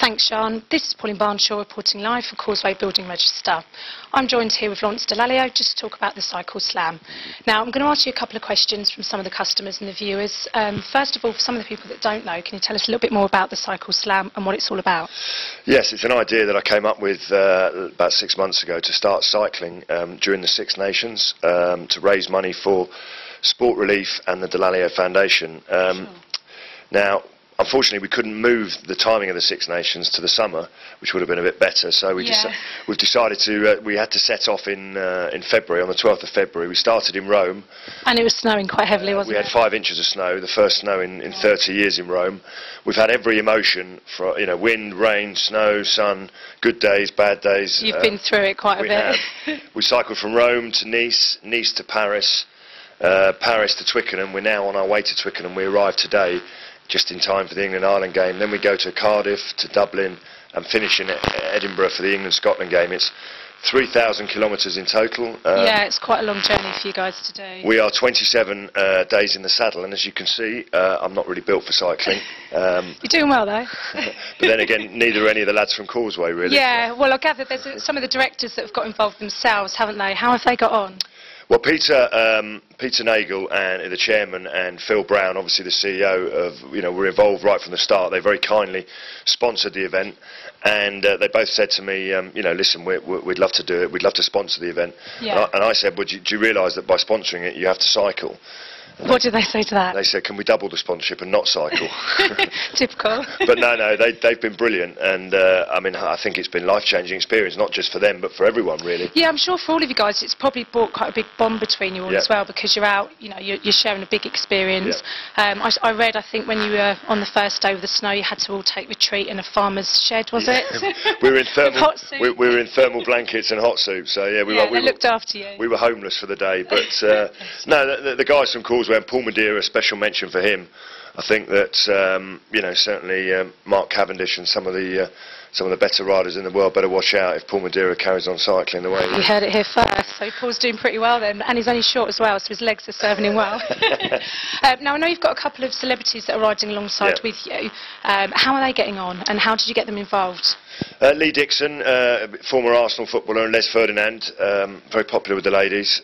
Thanks, Sean. This is Pauline Barnshaw reporting live for Causeway Building Register. I'm joined here with Lawrence Dallaglio just to talk about the Cycle Slam. Now, I'm going to ask you a couple of questions from some of the customers and the viewers. First of all, for some of the people that don't know, can you tell us a little bit more about the Cycle Slam and what it's all about? Yes, it's an idea that I came up with about 6 months ago to start cycling during the Six Nations to raise money for Sport Relief and the Dallaglio Foundation. Now, unfortunately, we couldn't move the timing of the Six Nations to the summer, which would have been a bit better. So we've decided to. We had to set off in February, on the 12th of February. We started in Rome, and it was snowing quite heavily, wasn't it? We had 5 inches of snow, the first snow in 30 years in Rome. We've had every emotion, for wind, rain, snow, sun, good days, bad days. You've been through it quite a bit. We cycled from Rome to Nice, Nice to Paris, Paris to Twickenham. We're now on our way to Twickenham. We arrived today, just in time for the England-Ireland game. Then we go to Cardiff, to Dublin, and finish in Edinburgh for the England-Scotland game. It's 3,000 kilometres in total. Yeah, it's quite a long journey for you guys to do. We are 27 days in the saddle, and as you can see, I'm not really built for cycling. You're doing well, though. But then again, neither are any of the lads from Causeway, really. Yeah, well, I gather there's some of the directors that have got involved themselves, haven't they? How have they got on? Well, Peter Nagel and the chairman and Phil Brown, obviously the CEO, were involved right from the start. They very kindly sponsored the event, and they both said to me, listen, we'd love to do it. We'd love to sponsor the event. Yeah. And I said, well, do you realise that by sponsoring it, you have to cycle? What did they say to that? They said, can we double the sponsorship and not cycle? Typical. But no, they've been brilliant, and I think it's been a life-changing experience, not just for them, but for everyone, really. Yeah, I'm sure for all of you guys, it's probably brought quite a big bond between you all as well, because you're out, you're sharing a big experience. Yeah. I read, I think, when you were on the first day of the snow, you had to all take retreat in a farmer's shed, was it? we were in thermal, we were in thermal blankets and hot soup, so yeah, they looked after you. We were homeless for the day, but no, the guys from Causeway and Paul Madeira, special mention for him. I think that certainly Mark Cavendish and some of the better riders in the world better watch out if Paul Madeira carries on cycling the way he is. You heard it here first. So Paul's doing pretty well then, and he's only short as well, so his legs are serving him well. Now I know you've got a couple of celebrities that are riding alongside with you. How are they getting on, and how did you get them involved? Lee Dixon, former Arsenal footballer, and Les Ferdinand, very popular with the ladies.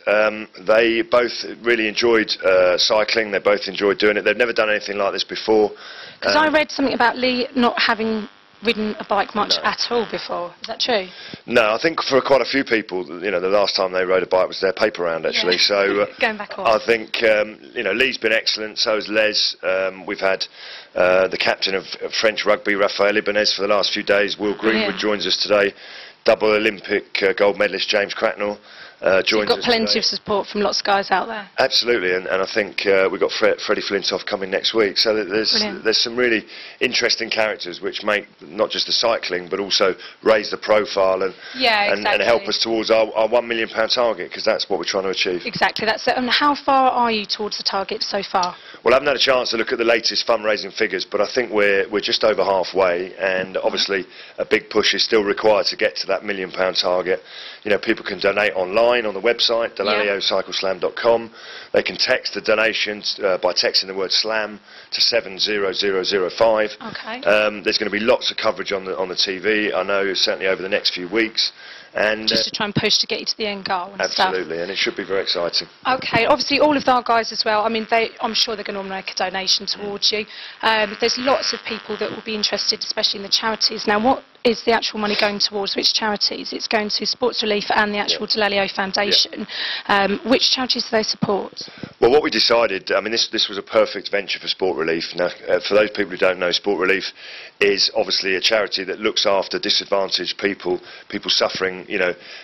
They both really enjoyed cycling. They both enjoyed doing it. They've never done anything like this before. Because I read something about Lee not having ridden a bike much at all before. Is that true? No, I think for quite a few people, the last time they rode a bike was their paper round, actually. So going back on. I think Lee's been excellent. So has Les. We've had the captain of French rugby, Raphael Ibanez, for the last few days. Will Greenwood joins us today. Double Olympic gold medalist James Cracknell joins us. You've got plenty of support from lots of guys out there. Absolutely, and I think we've got Freddie Flintoff coming next week. So there's some really interesting characters which make not just the cycling but also raise the profile and help us towards our £1 million target, because that's what we're trying to achieve. Exactly, that's it. And how far are you towards the target so far? Well, I haven't had a chance to look at the latest fundraising figures, but I think we're just over halfway, and obviously a big push is still required to get to that £1 million target. People can donate online on the website, dallagliocycleslam.com. They can text the donations by texting the word SLAM to 70005. Okay. There's going to be lots of coverage on the TV, I know, certainly over the next few weeks. And just to try and push to get you to the end goal and absolutely, and it should be very exciting. Okay, obviously all of our guys as well, I'm sure they're going to make a donation towards you. There's lots of people that will be interested, especially in the charities. Now, what is the actual money going towards? Which charities? It's going to Sports Relief and the actual Dallaglio Foundation. Which charities do they support? Well, what we decided, this was a perfect venture for Sport Relief. Now, for those people who don't know, Sport Relief is obviously a charity that looks after disadvantaged people suffering,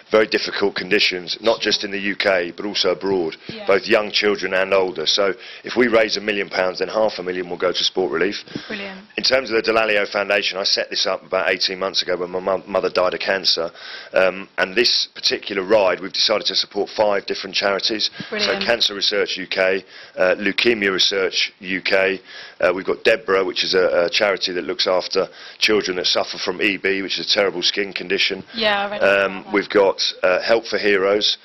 very difficult conditions, not just in the UK, but also abroad, both young children and older. So if we raise £1 million, then £500,000 will go to Sport Relief. Brilliant. In terms of the Dallaglio Foundation, I set this up about 18 months ago when my mother died of cancer, and this particular ride we've decided to support 5 different charities. Brilliant. So Cancer Research UK, UK, Leukemia Research UK. We've got Deborah, which is a charity that looks after children that suffer from EB, which is a terrible skin condition. Yeah, I read about that. We've got Help for Heroes,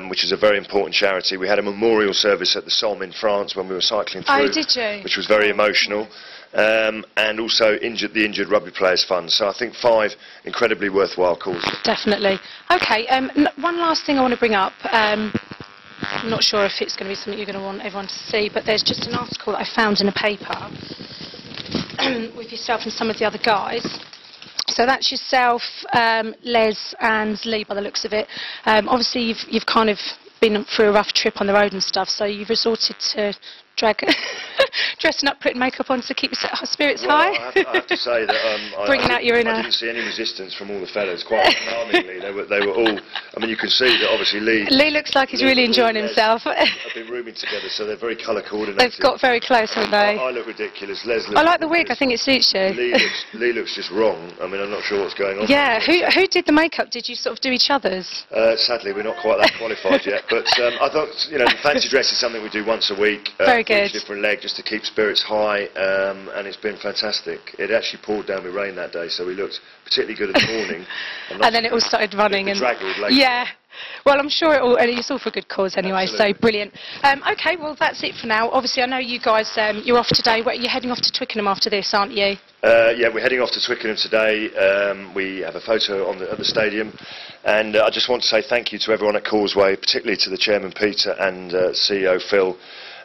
which is a very important charity. We had a memorial service at the Somme in France when we were cycling through. Oh, did you? Which was very emotional. And also the Injured Rugby Players Fund. So I think 5 incredibly worthwhile causes. Definitely. Okay, one last thing I want to bring up. I'm not sure if it's going to be something you're going to want everyone to see, but there's just an article that I found in a paper with yourself and some of the other guys. So that's yourself, Les and Lee by the looks of it. Obviously you've kind of been through a rough trip on the road and stuff, so you've resorted to dressing up, putting makeup on to keep your spirits high. I have to say that I didn't see any resistance from all the fellas. Quite alarmingly, they were all. I mean, you can see that obviously Lee looks like he's really enjoying himself. Have been rooming together, so they're very colour coordinated. They've got very close, haven't they? I look ridiculous. Les looks I like the wig. I think it suits you. Lee looks just wrong. I mean, I'm not sure what's going on. Yeah. Who did the makeup? Did you sort of do each other's? Sadly, we're not quite that qualified yet. But I thought, the fancy dress is something we do once a week. Very good. Each different leg, just to keep spirits high, and it's been fantastic. It actually poured down with rain that day, so we looked particularly good in the morning. And then it all started running. And later. Yeah. Well, I'm sure it's all for a good cause anyway, Absolutely. so brilliant. Okay, well, that's it for now. Obviously, I know you guys, you're off today. You're heading off to Twickenham after this, aren't you? Yeah, we're heading off to Twickenham today. We have a photo at the stadium, and I just want to say thank you to everyone at Causeway, particularly to the chairman Peter and CEO Phil,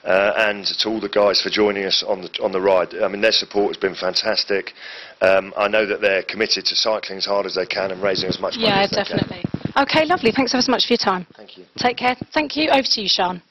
and to all the guys for joining us on the ride. I mean, their support has been fantastic. I know that they're committed to cycling as hard as they can and raising as much money as they can. Yeah, definitely. Okay, lovely. Thanks ever so much for your time. Thank you. Take care. Thank you. Over to you, Sean.